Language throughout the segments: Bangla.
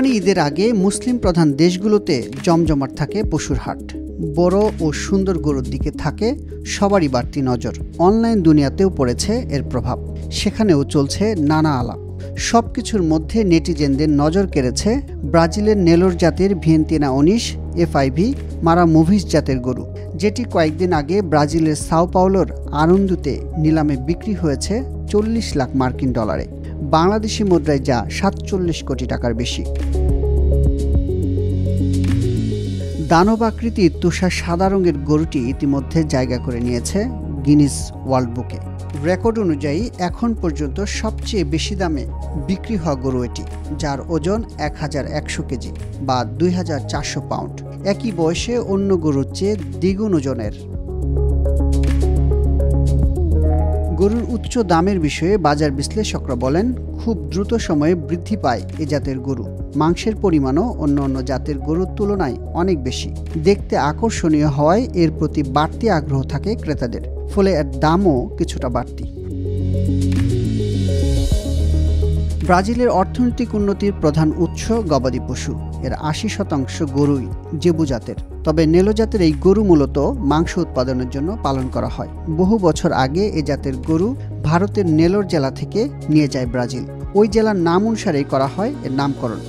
কোরবানি ঈদের আগে মুসলিম প্রধান দেশগুলোতে জমজমাট থাকে পশুর হাট। বড় ও সুন্দর গরুর দিকে থাকে সবারই বাড়তি নজর। অনলাইন দুনিয়াতেও পড়েছে এর প্রভাব, সেখানেও চলছে নানা আলাপ। সবকিছুর মধ্যে নেটিজেনদের নজর কেড়েছে ব্রাজিলের নেলোর জাতের ভিয়েন্তিনা 19 FIV মারা মুভিস জাতের গরু, যেটি কয়েকদিন আগে ব্রাজিলের সাও পাওলোর আনন্দুতে নিলামে বিক্রি হয়েছে 40 লাখ মার্কিন ডলারে, বাংলাদেশি মুদ্রায় যা 47 কোটি টাকার বেশি। দানব আকৃতির তুষার সাদা রঙের গরুটি ইতিমধ্যে জায়গা করে নিয়েছে গিনিস ওয়ার্ল্ড বুকে। রেকর্ড অনুযায়ী এখন পর্যন্ত সবচেয়ে বেশি দামে বিক্রি হওয়া গরু এটি, যার ওজন 1100 কেজি বা 2400 পাউন্ড। একই বয়সে অন্য গরুর চেয়ে দ্বিগুণ ওজনের। গরুর উচ্চ দামের বিষয়ে বাজার বিশ্লেষকরা বলেন, খুব দ্রুত সময়ে বৃদ্ধি পায় এ জাতের গরু। মাংসের পরিমাণও অন্য জাতের গরুর তুলনায় অনেক বেশি। দেখতে আকর্ষণীয় হওয়ায় এর প্রতি বাড়তি আগ্রহ থাকে ক্রেতাদের, ফলে এর দামও কিছুটা বাড়তি। ব্রাজিলের অর্থনৈতিক উন্নতির প্রধান উৎস গবাদি পশু। এর 80% গরুই জেবু জাতের। তবে নেলো জাতের এই গরু মূলত মাংস উৎপাদনের জন্য পালন করা হয়। বহু বছর আগে এ জাতের গরু ভারতের নেলোর জেলা থেকে নিয়ে যায় ব্রাজিল। ওই জেলার নাম অনুসারেই করা হয় এর নামকরণ।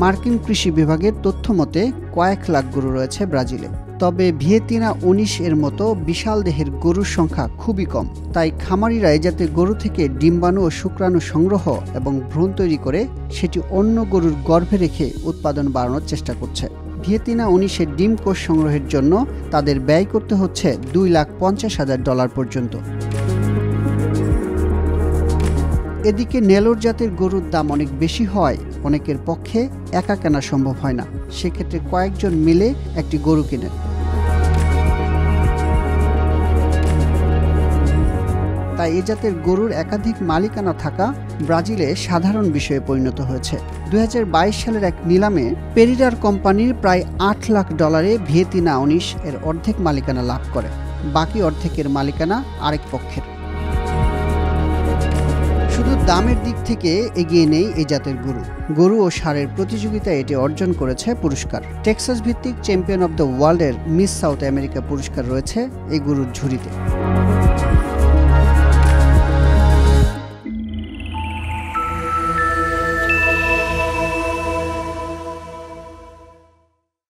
মার্কিন কৃষি বিভাগের তথ্য মতে কয়েক লাখ গরু রয়েছে ব্রাজিলে। তবে ভিয়েতিনা 19 এর মতো বিশাল দেহের গরুর সংখ্যা খুবই কম। তাই খামারিরা এ জাতের গরু থেকে ডিম্বাণু ও শুক্রাণু সংগ্রহ এবং ভ্রূণ তৈরি করে সেটি অন্য গরুর গর্ভে রেখে উৎপাদন বাড়ানোর চেষ্টা করছে। ভিয়েতিনা 19 এর ডিম কোষ সংগ্রহের জন্য তাদের ব্যয় করতে হচ্ছে $2,50,000 পর্যন্ত। এদিকে নেলোর জাতের গরুর দাম অনেক বেশি হওয়ায় অনেকের পক্ষে একা কেনা সম্ভব হয় না। সেক্ষেত্রে কয়েকজন মিলে একটি গরু কিনেন। তাই এ জাতের গরুর একাধিক মালিকানা থাকা ব্রাজিলে সাধারণ বিষয়ে পরিণত হয়েছে। 2022 সালের এক নিলামে পেরিরার কোম্পানির প্রায় $8 লাখ ভিয়েতিনা 19 এর অর্ধেক মালিকানা লাভ করে। বাকি অর্ধেকের মালিকানা আরেক পক্ষের। শুধু দামের দিক থেকে এগিয়ে নেই এই জাতের গরু ও ষাঁড়ের প্রতিযোগিতায় এটি অর্জন করেছে পুরস্কার। টেক্সাস ভিত্তিক চ্যাম্পিয়ন অব দ্য ওয়ার্ল্ডের মিস সাউথ আমেরিকা পুরস্কার রয়েছে এই গরুর ঝুড়িতে।